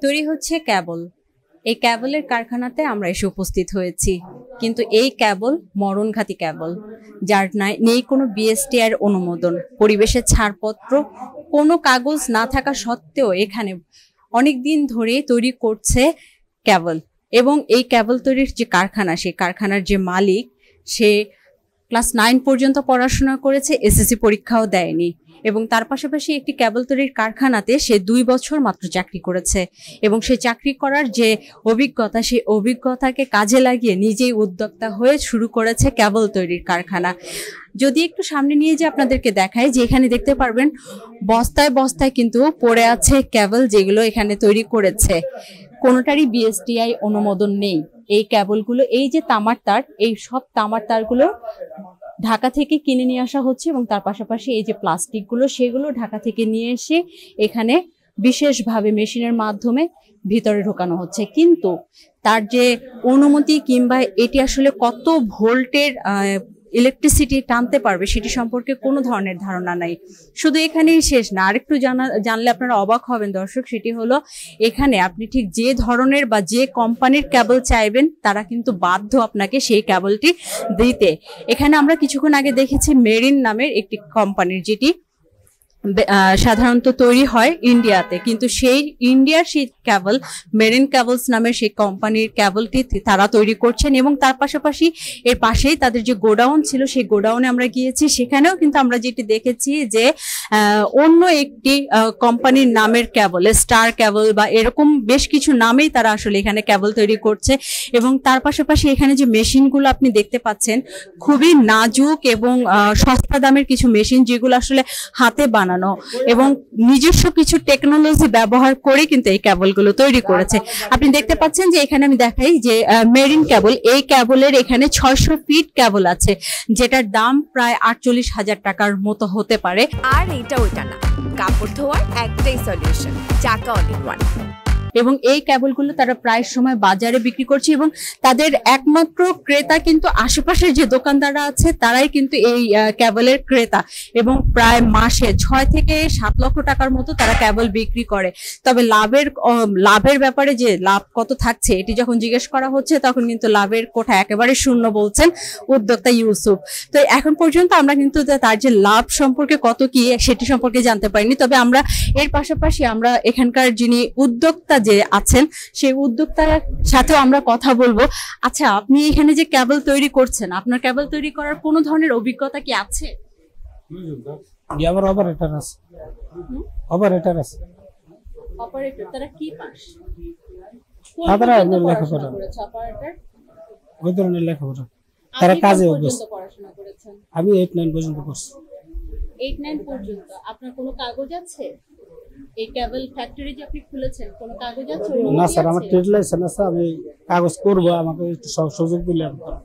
তৈরি হচ্ছে ক্যাবল। এই ক্যাবলের কারখানাতে আমরা এসে উপস্থিত হয়েছি, কিন্তু এই ক্যাবল মরণঘাতী ক্যাবল, যার নেই কোনো বিএসটিআই অনুমোদন, পরিবেশের ছাড়পত্র, কোনো কাগজ না থাকা সত্ত্বেও এখানে অনেক দিন ধরে তৈরি করছে ক্যাবল। এবং এই ক্যাবল তৈরির যে কারখানা, সেই কারখানার যে মালিক, সে ক্লাস 9 পর্যন্ত পড়াশোনা করেছে, এসএসসি পরীক্ষাও দেয়নি, এবং তার পাশাপাশি একটি ক্যাবল তৈরির কারখানাতে সে 2 বছর মাত্র চাকরি করেছে। এবং সে চাকরি করার যে অভিজ্ঞতা, সেই অভিজ্ঞতাকে কাজে লাগিয়ে নিজেই উদ্যোক্তা হয়ে শুরু করেছে ক্যাবল তৈরির কারখানা। যদি একটু সামনে নিয়ে যে আপনাদেরকে দেখাই, যে এখানে দেখতে পারবেন বস্তায় বস্তায় কিন্তু পড়ে আছে ক্যাবল, যেগুলো এখানে তৈরি করেছে। কোনোটারই বিএসটিআই অনুমোদন নেই। এই ক্যাবলগুলো, এই যে তামার তার, এই সব তামার তারগুলো ঢাকা থেকে কিনে নিয়ে আসা হচ্ছে, এবং তার পাশাপাশি এই যে প্লাস্টিকগুলো, সেগুলো ঢাকা থেকে নিয়ে এসে এখানে বিশেষভাবে মেশিনের মাধ্যমে ভিতরে ঢোকানো হচ্ছে। কিন্তু তার যে অনুমতি কিংবা এটি আসলে কত ভোল্টের ইলেকট্রিসিটি টানতে পারবে সেটি সম্পর্কে কোনো ধরনের ধারণা নাই। শুধু এখানেই শেষ না, আরেকটু জানলে আপনারা অবাক হবেন দর্শক। সেটি হলো, এখানে আপনি ঠিক যে ধরনের বা যে কোম্পানির কেবল চাইবেন, তারা কিন্তু বাধ্য আপনাকে সেই কেবলটি দিতে। এখানে আমরা কিছুক্ষণ আগে দেখেছি মেরিন নামের একটি কোম্পানির, যেটি সাধারণত তৈরি হয় ইন্ডিয়াতে, কিন্তু সেই ইন্ডিয়ার সেই কেবল, মেরিন কেবলস নামের সেই কোম্পানির কেবলটি তারা তৈরি করছেন। এবং তার পাশাপাশি এর পাশেই তাদের যে গোডাউন ছিল, সেই গোডাউনে আমরা গিয়েছি, সেখানেও কিন্তু আমরা যেটি দেখেছি যে অন্য একটি কোম্পানির নামের কেবল, স্টার কেবল বা এরকম বেশ কিছু নামেই তারা আসলে এখানে কেবল তৈরি করছে। এবং তার পাশাপাশি এখানে যে মেশিনগুলো আপনি দেখতে পাচ্ছেন, খুবই নাজুক এবং সস্তা দামের কিছু মেশিন, যেগুলো আসলে হাতে বানানো এবং নিজস্ব কিছু টেকনোলজি ব্যবহার করে কিন্তু এই কেবলগুলো তৈরি করেছে। আপনি দেখতে পাচ্ছেন যে এখানে আমি দেখাই যে মেরিন কেবল, এই কেবলের এখানে 600 ফিট কেবল আছে, যেটার দাম প্রায় 48,000 টাকার মতো হতে পারে। আর এটা ওইটা না, কাপড় ধোয়ার একটাই সলিউশন, চাকা অল ইন ওয়ান। এবং এই কেবলগুলো তারা প্রায় সময় বাজারে বিক্রি করছে, এবং তাদের একমাত্র ক্রেতা কিন্তু আশেপাশের যে দোকানদাররা আছে, তারাই কিন্তু এই কেবলের ক্রেতা। এবং প্রায় মাসে 6 থেকে 7 লক্ষ টাকার মতো তারা কেবল বিক্রি করে। তবে লাভের ব্যাপারে যে লাভ কত থাকছে, এটি যখন জিজ্ঞেস করা হচ্ছে, তখন কিন্তু লাভের কোঠা একেবারে শূন্য বলছেন উদ্যোক্তা ইউসুফ। তো এখন পর্যন্ত আমরা কিন্তু তার যে লাভ সম্পর্কে কত কি, সেটি সম্পর্কে জানতে পারিনি। তবে আমরা এর পাশাপাশি আমরা এখানকার যিনি উদ্যোক্তা যে আছেন, সেই উদ্যোক্তার সাথেও আমরা কথা বলবো। আচ্ছা, আপনি এখানে যে কেবল তৈরি করছেন, আপনার কেবল তৈরি করার কোনো ধরনের অভিজ্ঞতা কি আছে? আমার অপারেটর আছে। অপারেটর আছে। অপারেটর তারা কি পাস? তারা লেখাপড়া করেছে অপারেটর? ওই ধরনের লেখাপড়া, তারা কাজে অভ্যস্ত। পড়াশোনা করেছেন? আমি 8-9 পর্যন্ত করছি। 8-9 পর্যন্ত। আপনার কোনো কাগজ আছে? এই কেবল ফ্যাক্টরি যে আপনি খুলেছেন, কোনো কাগজ আছে? না স্যার, আমার ট্রেড লাইসেন্স আছে, আমি কাগজ করব, আমাকে একটু সুযোগ দিলে আমি করব।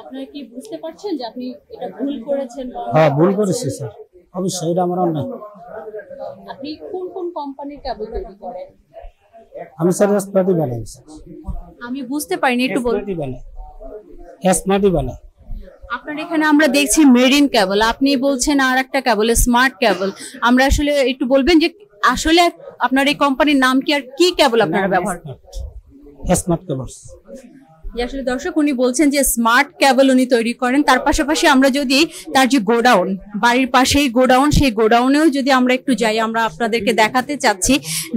আপনারা কি বুঝতে পারছেন যে আপনি এটা ভুল করেছেন? হ্যাঁ, ভুল করেছি স্যার, অবশ্যই এটা আমার অন্যায়। আপনি কোন কোন কোম্পানির কেবল তৈরি করেন? আমি স্যার এসমার্টি বানাই। আমি বুঝতে পারিনি, একটু বলুন। এসমার্টি বানাই। আপনার এখানে আমরা দেখছি মেরিন কেবল, আপনি বলছেন আর একটা কেবল স্মার্ট কেবল। আমরা আসলে একটু বলবেন যে আসলে আপনার এই কোম্পানির নাম কি, আর কি কেবল আপনারা ব্যবহার করেন? স্মার্ট কেবল। যে আসলে দর্শক, উনি বলছেন যে স্মার্ট কেবল উনি তৈরি করেন। তার পাশাপাশি আমরা যদি তার যে গোডাউন, বাড়ির পাশেই গোডাউন, সেই গোডাউনেও যদি আমরা একটু যাই, আমরা আপনাদেরকে দেখাতে চাচ্ছি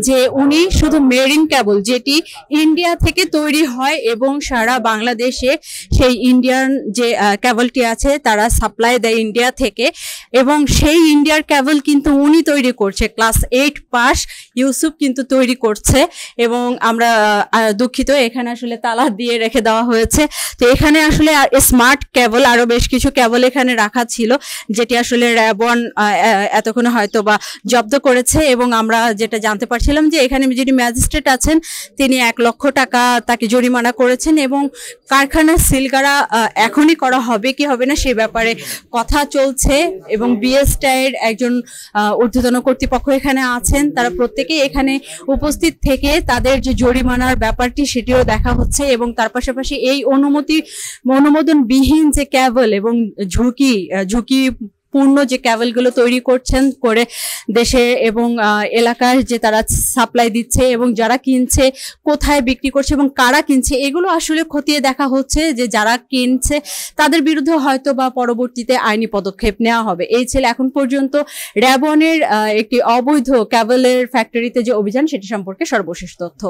যে উনি শুধু মেরিন কেবল, যেটি ইন্ডিয়া থেকে তৈরি হয় এবং সারা বাংলাদেশে সেই ইন্ডিয়ান যে কেবলটি আছে, তারা সাপ্লাই দেয় ইন্ডিয়া থেকে, এবং সেই ইন্ডিয়ার কেবল কিন্তু উনি তৈরি করছে। ক্লাস 8 পাস ইউসুফ কিন্তু তৈরি করছে। এবং আমরা দুঃখিত, এখানে আসলে তালা দিয়ে রেখে দেওয়া হয়েছে। তো এখানে আসলে স্মার্ট কেবল আরো বেশ কিছু কেবল এখানে রাখা ছিল, যেটি আসলে র্যাবন এতক্ষণে হয়তো বা জব্দ করেছে। এবং আমরা যেটা জানতে পারছিলাম যে এখানে যিনি ম্যাজিস্ট্রেট আছেন, তিনি 1 লক্ষ টাকা তাকে জরিমানা করেছেন, এবং কারখানার সিলগালা এখনই করা হবে কি হবে না সে ব্যাপারে কথা চলছে। এবং বিএসটিআই এর একজন ঊর্ধ্বতন কর্তৃপক্ষ এখানে আছেন, তারা প্রত্যেকেই এখানে উপস্থিত থেকে তাদের যে জরিমানার ব্যাপারটি সেটিও দেখা হচ্ছে। এবং তার পাশাপাশি এই অনুমোদনবিহীন যে কেবল এবং ঝুঁকি পূর্ণ যে ক্যাবেলগুলো তৈরি করছেন করে দেশে এবং এলাকায় যে তারা সাপ্লাই দিচ্ছে এবং যারা কিনছে কোথায় বিক্রি করছে এবং কারা কিনছে এগুলো আসলে খতিয়ে দেখা হচ্ছে যে যারা কিনছে তাদের বিরুদ্ধে হয়তো বা পরবর্তীতে আইনি পদক্ষেপ নেওয়া হবে। এই ছিল এখন পর্যন্ত র্যাব 1 এর একটি অবৈধ ক্যাবেলের ফ্যাক্টরিতে যে অভিযান সেটি সম্পর্কে সর্বশেষ তথ্য।